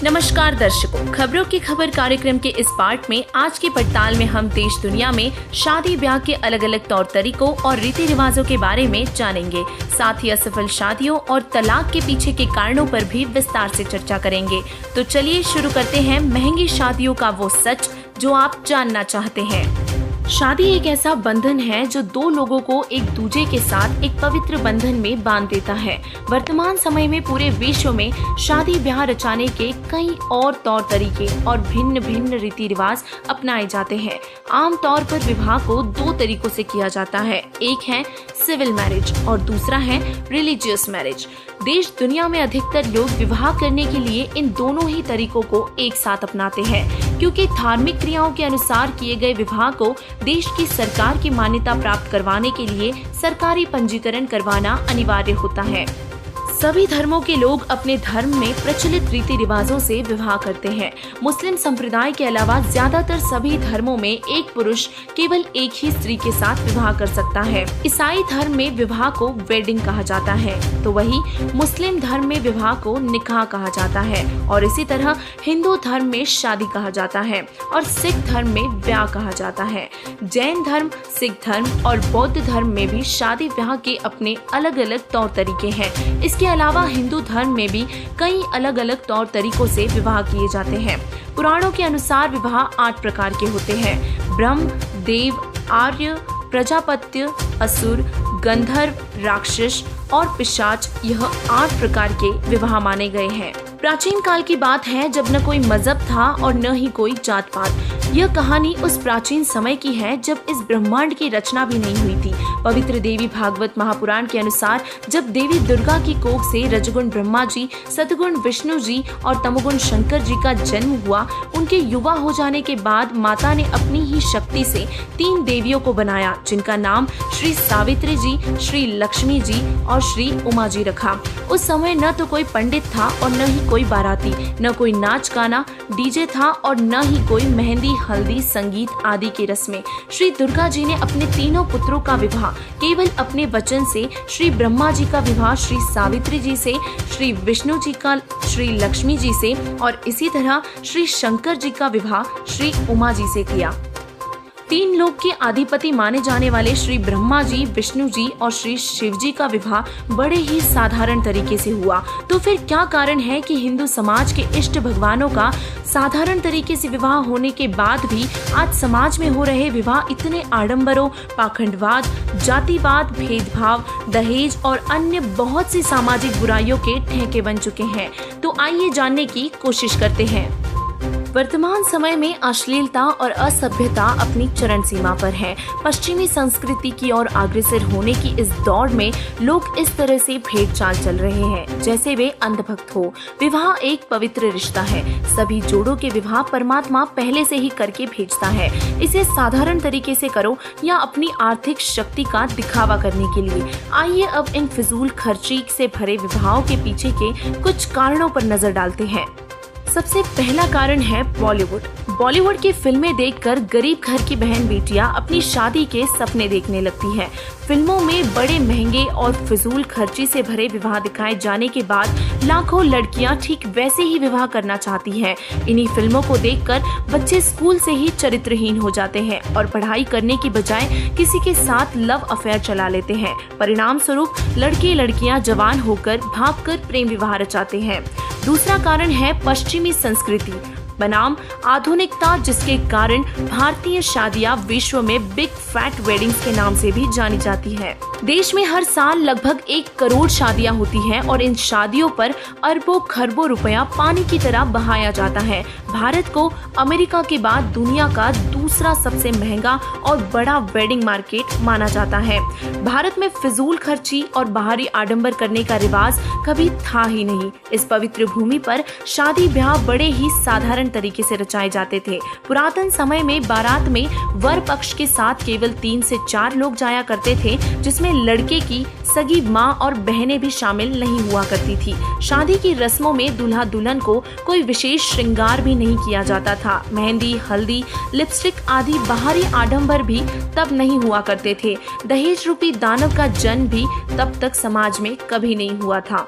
नमस्कार दर्शकों, खबरों की खबर कार्यक्रम के इस पार्ट में आज की पड़ताल में हम देश दुनिया में शादी ब्याह के अलग अलग तौर तरीकों और रीति रिवाजों के बारे में जानेंगे। साथ ही असफल शादियों और तलाक के पीछे के कारणों पर भी विस्तार से चर्चा करेंगे। तो चलिए शुरू करते हैं महंगी शादियों का वो सच जो आप जानना चाहते हैं। शादी एक ऐसा बंधन है जो दो लोगों को एक दूसरे के साथ एक पवित्र बंधन में बांध देता है। वर्तमान समय में पूरे विश्व में शादी ब्याह रचाने के कई और तौर तरीके और भिन्न भिन्न रीति रिवाज अपनाए जाते हैं। आमतौर पर विवाह को दो तरीकों से किया जाता है, एक है सिविल मैरिज और दूसरा है रिलीजियस मैरिज। देश दुनिया में अधिकतर लोग विवाह करने के लिए इन दोनों ही तरीकों को एक साथ अपनाते हैं, क्योंकि धार्मिक क्रियाओं के अनुसार किए गए विवाह को देश की सरकार की मान्यता प्राप्त करवाने के लिए सरकारी पंजीकरण करवाना अनिवार्य होता है। सभी धर्मों के लोग अपने धर्म में प्रचलित रीति रिवाजों से विवाह करते हैं। मुस्लिम संप्रदाय के अलावा ज्यादातर सभी धर्मों में एक पुरुष केवल एक ही स्त्री के साथ विवाह कर सकता है। ईसाई धर्म में विवाह को वेडिंग कहा जाता है, तो वही मुस्लिम धर्म में विवाह को निकाह कहा जाता है और इसी तरह हिंदू धर्म में शादी कहा जाता है और सिख धर्म में ब्याह कहा जाता है। जैन धर्म, सिख धर्म और बौद्ध धर्म में भी शादी ब्याह के अपने अलग अलग तौर तरीके हैं। इसके अलावा हिंदू धर्म में भी कई अलग अलग तौर तरीकों से विवाह किए जाते हैं। पुराणों के अनुसार विवाह 8 प्रकार के होते हैं। ब्रह्म, देव, आर्य, प्रजापत्य, असुर, गंधर्व, राक्षस और पिशाच, यह 8 प्रकार के विवाह माने गए हैं। प्राचीन काल की बात है जब न कोई मजहब था और न ही कोई जात पात। यह कहानी उस प्राचीन समय की है जब इस ब्रह्मांड की रचना भी नहीं हुई थी। पवित्र देवी भागवत महापुराण के अनुसार जब देवी दुर्गा की कोख से रजगुण ब्रह्मा जी, सतगुण विष्णु जी और तमोगुण शंकर जी का जन्म हुआ, उनके युवा हो जाने के बाद माता ने अपनी ही शक्ति से 3 देवियों को बनाया, जिनका नाम श्री सावित्री जी, श्री लक्ष्मी जी और श्री उमा जी रखा। उस समय न तो कोई पंडित था और न ही कोई बाराती, न कोई नाच गाना डीजे था और न ही कोई मेहंदी, हल्दी, संगीत आदि की रस्में। श्री दुर्गा जी ने अपने तीनों पुत्रों का विवाह केवल अपने वचन से, श्री ब्रह्मा जी का विवाह श्री सावित्री जी से, श्री विष्णु जी का श्री लक्ष्मी जी से और इसी तरह श्री शंकर जी का विवाह श्री उमा जी से किया। 3 लोक के अधिपति माने जाने वाले श्री ब्रह्मा जी, विष्णु जी और श्री शिव जी का विवाह बड़े ही साधारण तरीके से हुआ। तो फिर क्या कारण है कि हिंदू समाज के इष्ट भगवानों का साधारण तरीके से विवाह होने के बाद भी आज समाज में हो रहे विवाह इतने आडंबरों, पाखंडवाद, जातिवाद, भेदभाव, दहेज और अन्य बहुत सी सामाजिक बुराइयों के ठेके बन चुके हैं? तो आइए जानने की कोशिश करते हैं। वर्तमान समय में अश्लीलता और असभ्यता अपनी चरम सीमा पर है। पश्चिमी संस्कृति की ओर अग्रसर होने की इस दौड़ में लोग इस तरह से भेड़ चाल चल रहे हैं जैसे वे अंधभक्त हो। विवाह एक पवित्र रिश्ता है। सभी जोड़ों के विवाह परमात्मा पहले से ही करके भेजता है। इसे साधारण तरीके से करो या अपनी आर्थिक शक्ति का दिखावा करने के लिए। आइए अब इन फिजूल खर्ची से भरे विवाहों के पीछे के कुछ कारणों पर नजर डालते हैं। सबसे पहला कारण है बॉलीवुड। बॉलीवुड की फिल्में देखकर गरीब घर की बहन बेटियां अपनी शादी के सपने देखने लगती हैं। फिल्मों में बड़े महंगे और फिजूल खर्ची से भरे विवाह दिखाए जाने के बाद लाखों लड़कियां ठीक वैसे ही विवाह करना चाहती हैं। इन्हीं फिल्मों को देखकर बच्चे स्कूल से ही चरित्रहीन हो जाते हैं और पढ़ाई करने की बजाय किसी के साथ लव अफेयर चला लेते हैं। परिणाम स्वरूप लड़के लड़कियां जवान होकर भागकर प्रेम विवाह रचाते हैं। दूसरा कारण है पश्चिमी संस्कृति बनाम आधुनिकता, जिसके कारण भारतीय शादियां विश्व में बिग फैट वेडिंग्स के नाम से भी जानी जाती है। देश में हर साल लगभग 1 करोड़ शादियां होती हैं और इन शादियों पर अरबों खरबों रुपया पानी की तरह बहाया जाता है। भारत को अमेरिका के बाद दुनिया का दूसरा सबसे महंगा और बड़ा वेडिंग मार्केट माना जाता है। भारत में फिजूल खर्ची और बाहरी आडंबर करने का रिवाज कभी था ही नहीं। इस पवित्र भूमि पर शादी ब्याह बड़े ही साधारण तरीके से रचाए जाते थे। पुरातन समय में बारात में वर पक्ष के साथ केवल 3 से 4 लोग जाया करते थे, जिसमें लड़के की सगी माँ और बहनें भी शामिल नहीं हुआ करती थी। शादी की रस्मों में दूल्हा दुल्हन को कोई विशेष श्रृंगार भी नहीं किया जाता था। मेहंदी, हल्दी, लिपस्टिक आदि बाहरी आडंबर भी तब नहीं हुआ करते थे। दहेज रूपी दानव का जन्म भी तब तक समाज में कभी नहीं हुआ था।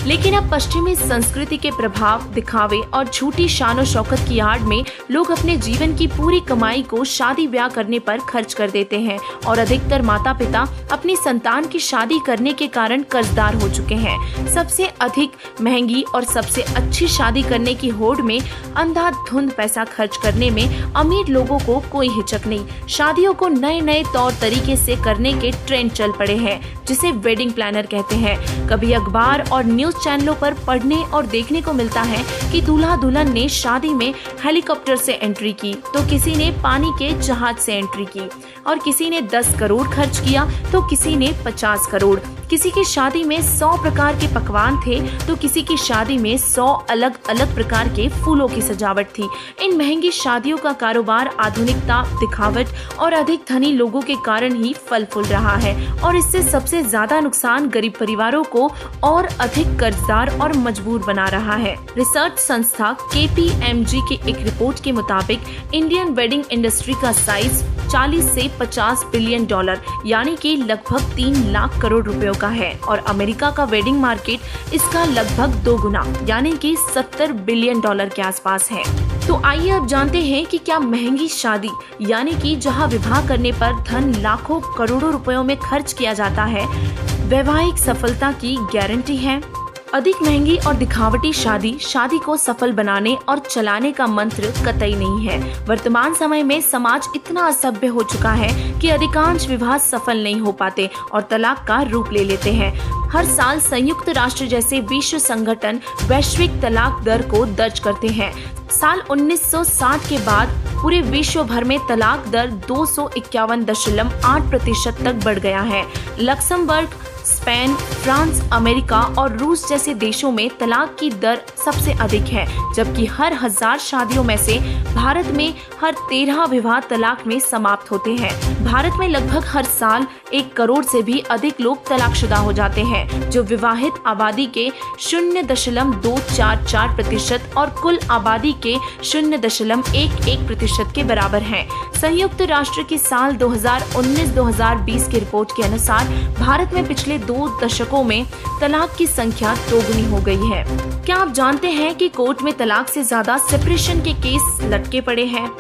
लेकिन अब पश्चिमी संस्कृति के प्रभाव, दिखावे और झूठी शान और शौकत की आड़ में लोग अपने जीवन की पूरी कमाई को शादी ब्याह करने पर खर्च कर देते हैं और अधिकतर माता पिता अपनी संतान की शादी करने के कारण कर्जदार हो चुके हैं। सबसे अधिक महंगी और सबसे अच्छी शादी करने की होड़ में अंधाधुंध पैसा खर्च करने में अमीर लोगों को कोई हिचक नहीं। शादियों को नए नए तौर तरीके से करने के ट्रेंड चल पड़े हैं, जिसे वेडिंग प्लानर कहते हैं। कभी अखबार और न्यूज चैनलों पर पढ़ने और देखने को मिलता है कि दूल्हा दुल्हन ने शादी में हेलीकॉप्टर से एंट्री की, तो किसी ने पानी के जहाज से एंट्री की, और किसी ने 10 करोड़ खर्च किया तो किसी ने 50 करोड़। किसी की शादी में 100 प्रकार के पकवान थे तो किसी की शादी में 100 अलग अलग प्रकार के फूलों की सजावट थी। इन महंगी शादियों का कारोबार आधुनिकता, दिखावट और अधिक धनी लोगों के कारण ही फल फूल रहा है, और इससे सबसे ज्यादा नुकसान गरीब परिवारों को और अधिक कर्जदार और मजबूर बना रहा है। रिसर्च संस्था KPMG की एक रिपोर्ट के मुताबिक इंडियन वेडिंग इंडस्ट्री का साइज 40 से 50 बिलियन डॉलर यानी कि लगभग 3 लाख करोड़ रुपयों का है, और अमेरिका का वेडिंग मार्केट इसका लगभग 2 गुना यानी कि 70 बिलियन डॉलर के आसपास है। तो आइए अब जानते हैं कि क्या महंगी शादी यानी कि जहां विवाह करने पर धन लाखों करोड़ों रुपयों में खर्च किया जाता है, वैवाहिक सफलता की गारंटी है। अधिक महंगी और दिखावटी शादी को सफल बनाने और चलाने का मंत्र कतई नहीं है। वर्तमान समय में समाज इतना असभ्य हो चुका है कि अधिकांश विवाह सफल नहीं हो पाते और तलाक का रूप ले लेते हैं। हर साल संयुक्त राष्ट्र जैसे विश्व संगठन वैश्विक तलाक दर को दर्ज करते हैं। साल 1960 के बाद पूरे विश्व भर में तलाक दर 251.8% तक बढ़ गया है। लक्समबर्ग, स्पेन, फ्रांस, अमेरिका और रूस जैसे देशों में तलाक की दर सबसे अधिक है, जबकि हर 1000 शादियों में से भारत में हर 13 विवाह तलाक में समाप्त होते हैं। भारत में लगभग हर साल 1 करोड़ से भी अधिक लोग तलाकशुदा हो जाते हैं, जो विवाहित आबादी के 0.244% और कुल आबादी के 0.11% के बराबर है। संयुक्त राष्ट्र की साल 2019-2020 की रिपोर्ट के अनुसार भारत में पिछले 2 दशकों में तलाक की संख्या 2 गुनी हो गई है। क्या आप जानते हैं कि कोर्ट में तलाक से ज्यादा सेपरेशन के केस लटके पड़े हैं?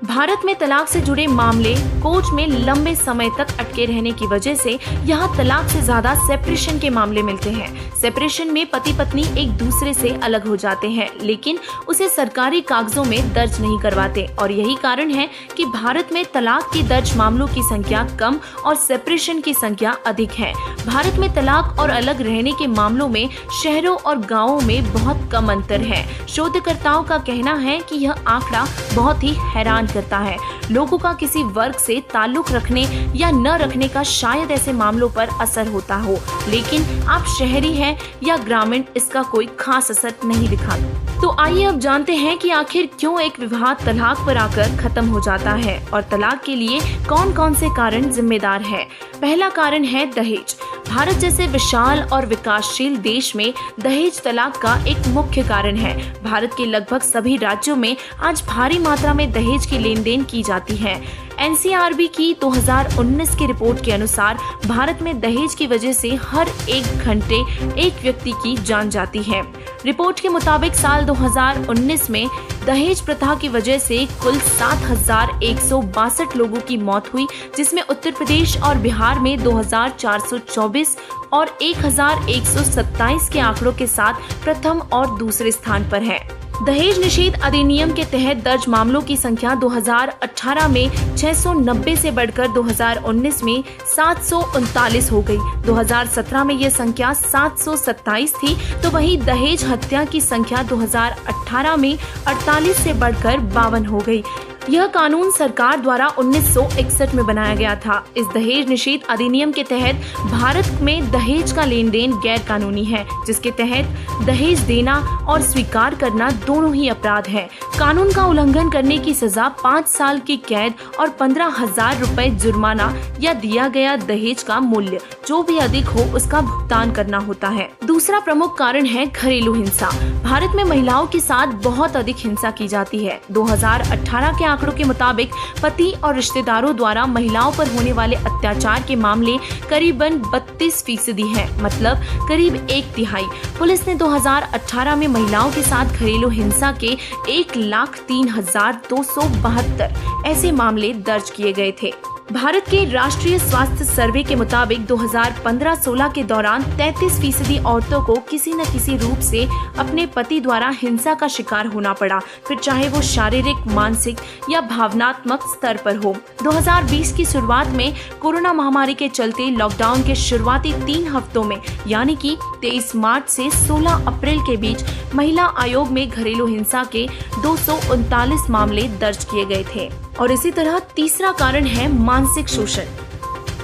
भारत में तलाक से जुड़े मामले कोर्ट में लंबे समय तक अटके रहने की वजह से यहाँ तलाक से ज्यादा सेपरेशन के मामले मिलते हैं। सेपरेशन में पति पत्नी एक दूसरे से अलग हो जाते हैं, लेकिन उसे सरकारी कागजों में दर्ज नहीं करवाते, और यही कारण है कि भारत में तलाक की दर्ज मामलों की संख्या कम और सेपरेशन की संख्या अधिक है। भारत में तलाक और अलग रहने के मामलों में शहरों और गाँवों में बहुत कम अंतर है। शोधकर्ताओं का कहना है कि यह आंकड़ा बहुत ही हैरान करता है। लोगों का किसी वर्ग से ताल्लुक रखने या न रखने का शायद ऐसे मामलों पर असर होता हो, लेकिन आप शहरी हैं या ग्रामीण, इसका कोई खास असर नहीं दिखाता। तो आइए अब जानते हैं कि आखिर क्यों एक विवाह तलाक पर आकर खत्म हो जाता है और तलाक के लिए कौन कौन से कारण जिम्मेदार है। पहला कारण है दहेज। भारत जैसे विशाल और विकासशील देश में दहेज तलाक का एक मुख्य कारण है। भारत के लगभग सभी राज्यों में आज भारी मात्रा में दहेज की लेन देन की जाती है। NCRB की 2019 की रिपोर्ट के अनुसार भारत में दहेज की वजह से हर 1 घंटे एक व्यक्ति की जान जाती है। रिपोर्ट के मुताबिक साल 2019 में दहेज प्रथा की वजह से कुल 7,162 लोगों की मौत हुई, जिसमें उत्तर प्रदेश और बिहार में 2,424 और 1,127 के आंकड़ों के साथ प्रथम और दूसरे स्थान पर है। दहेज निषेध अधिनियम के तहत दर्ज मामलों की संख्या 2018 में 690 से बढ़कर 2019 में 739 हो गई। 2017 में यह संख्या 727 थी, तो वहीं दहेज हत्या की संख्या 2018 में 48 से बढ़कर 52 हो गई। यह कानून सरकार द्वारा 1961 में बनाया गया था। इस दहेज निषेध अधिनियम के तहत भारत में दहेज का लेन देन गैर कानूनी है, जिसके तहत दहेज देना और स्वीकार करना दोनों ही अपराध है। कानून का उल्लंघन करने की सजा 5 साल की कैद और 15,000 रुपए जुर्माना या दिया गया दहेज का मूल्य जो भी अधिक हो उसका भुगतान करना होता है। दूसरा प्रमुख कारण है घरेलू हिंसा। भारत में महिलाओं के साथ बहुत अधिक हिंसा की जाती है। 2018 के आंकड़ों के मुताबिक पति और रिश्तेदारों द्वारा महिलाओं पर होने वाले अत्याचार के मामले करीबन 32% हैं, मतलब करीब 1/3। पुलिस ने 2018 में महिलाओं के साथ घरेलू हिंसा के 1,03,272 ऐसे मामले दर्ज किए गए थे। भारत के राष्ट्रीय स्वास्थ्य सर्वे के मुताबिक 2015-16 के दौरान 33% औरतों को किसी न किसी रूप से अपने पति द्वारा हिंसा का शिकार होना पड़ा, फिर चाहे वो शारीरिक, मानसिक या भावनात्मक स्तर पर हो। 2020 की शुरुआत में कोरोना महामारी के चलते लॉकडाउन के शुरुआती 3 हफ्तों में यानी कि 23 मार्च से 16 अप्रैल के बीच महिला आयोग में घरेलू हिंसा के 239 मामले दर्ज किए गए थे। और इसी तरह तीसरा कारण है मानसिक शोषण।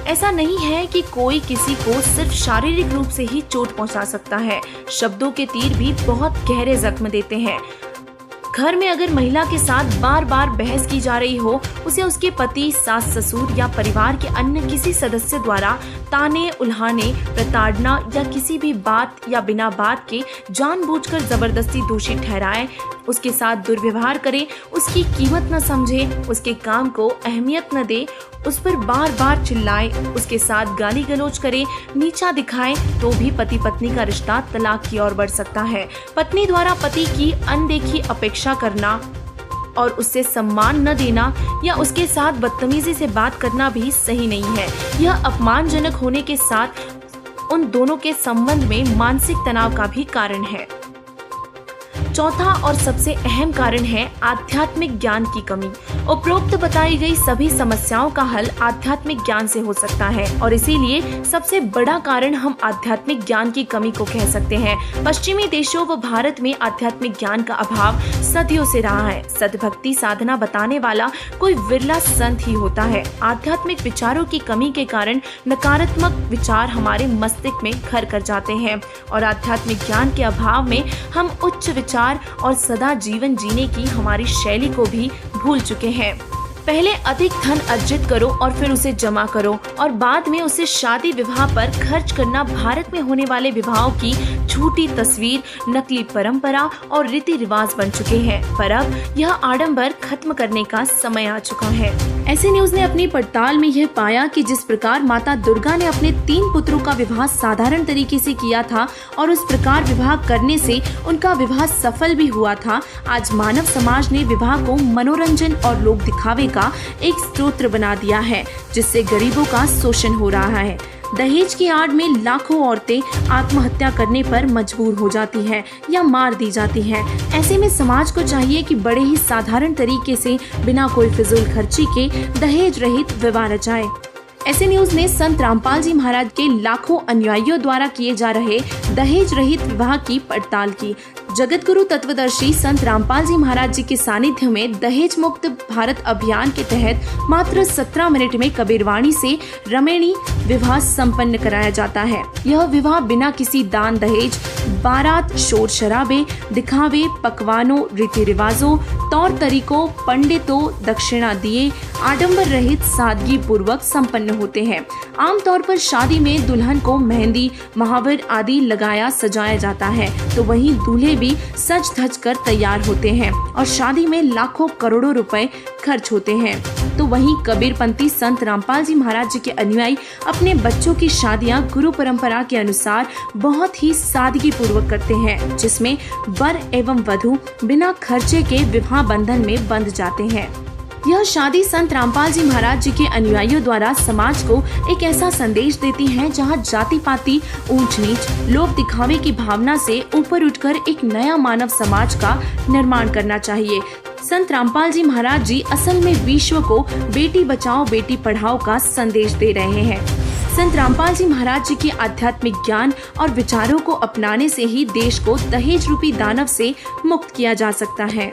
ऐसा नहीं है कि कोई किसी को सिर्फ शारीरिक रूप से ही चोट पहुंचा सकता है, शब्दों के तीर भी बहुत गहरे जख्म देते हैं। घर में अगर महिला के साथ बार बार बहस की जा रही हो, उसे उसके पति, सास ससुर या परिवार के अन्य किसी सदस्य द्वारा ताने, उल्हाने, प्रताड़ना या किसी भी बात या बिना बात के जानबूझकर जबरदस्ती दोषी ठहराए, उसके साथ दुर्व्यवहार करे, उसकी कीमत न समझे, उसके काम को अहमियत न दे, उस पर बार बार चिल्लाए, उसके साथ गाली गलौज करे, नीचा दिखाए, तो भी पति पत्नी का रिश्ता तलाक की ओर बढ़ सकता है। पत्नी द्वारा पति की अनदेखी अपेक्षा करना और उससे सम्मान न देना या उसके साथ बदतमीजी से बात करना भी सही नहीं है। यह अपमानजनक होने के साथ उन दोनों के संबंध में मानसिक तनाव का भी कारण है। चौथा और सबसे अहम कारण है आध्यात्मिक ज्ञान की कमी। उपरोक्त बताई गई सभी समस्याओं का हल आध्यात्मिक ज्ञान से हो सकता है और इसीलिए सबसे बड़ा कारण हम आध्यात्मिक ज्ञान की कमी को कह सकते हैं। पश्चिमी देशों व भारत में आध्यात्मिक ज्ञान का अभाव सदियों से रहा है। सद्भक्ति साधना बताने वाला कोई विरला संत ही होता है। आध्यात्मिक विचारों की कमी के कारण नकारात्मक विचार हमारे मस्तिष्क में घर कर जाते हैं और आध्यात्मिक ज्ञान के अभाव में हम उच्च विचार और सदा जीवन जीने की हमारी शैली को भी भूल चुके हैं। पहले अधिक धन अर्जित करो और फिर उसे जमा करो और बाद में उसे शादी विवाह पर खर्च करना भारत में होने वाले विवाहों की झूठी तस्वीर, नकली परंपरा और रीति रिवाज बन चुके हैं। पर अब यह आडंबर खत्म करने का समय आ चुका है। ऐसे न्यूज ने अपनी पड़ताल में यह पाया कि जिस प्रकार माता दुर्गा ने अपने 3 पुत्रों का विवाह साधारण तरीके से किया था और उस प्रकार विवाह करने से उनका विवाह सफल भी हुआ था, आज मानव समाज ने विवाह को मनोरंजन और लोक दिखावे का एक स्रोत बना दिया है, जिससे गरीबों का शोषण हो रहा है। दहेज की आड़ में लाखों औरतें आत्महत्या करने पर मजबूर हो जाती हैं या मार दी जाती हैं। ऐसे में समाज को चाहिए कि बड़े ही साधारण तरीके से बिना कोई फिजूल खर्ची के दहेज रहित विवाह रचाए। ऐसे न्यूज ने संत रामपाल जी महाराज के लाखों अनुयायियों द्वारा किए जा रहे दहेज रहित विवाह की पड़ताल की। जगत गुरु तत्वदर्शी संत रामपाल जी महाराज जी के सानिध्य में दहेज मुक्त भारत अभियान के तहत मात्र 17 मिनट में कबीरवाणी से रमणीय विवाह संपन्न कराया जाता है। यह विवाह बिना किसी दान दहेज, बारात, शोर शराबे, दिखावे, पकवानों, रीति रिवाजों, तौर तरीकों, पंडितों, दक्षिणा दिए, आडंबर रहित सादगी पूर्वक संपन्न होते हैं। आमतौर पर शादी में दुल्हन को मेहंदी, महावर आदि लगाया सजाया जाता है, तो वहीं दूल्हे भी सज धज कर तैयार होते हैं और शादी में लाखों करोड़ों रुपए खर्च होते हैं। तो वहीं कबीरपंथी संत रामपाल जी महाराज जी के अनुयायी अपने बच्चों की शादियां गुरु परंपरा के अनुसार बहुत ही सादगी पूर्वक करते हैं, जिसमें वर एवं वधू बिना खर्चे के विवाह बंधन में बंध जाते हैं। यह शादी संत रामपाल जी महाराज जी के अनुयायियों द्वारा समाज को एक ऐसा संदेश देती है जहां जाति पाति, ऊंच नीच, लोक दिखावे की भावना से ऊपर उठकर एक नया मानव समाज का निर्माण करना चाहिए। संत रामपाल जी महाराज जी असल में विश्व को बेटी बचाओ बेटी पढ़ाओ का संदेश दे रहे हैं। संत रामपाल जी महाराज जी के आध्यात्मिक ज्ञान और विचारों को अपनाने से ही देश को दहेज रूपी दानव से मुक्त किया जा सकता है।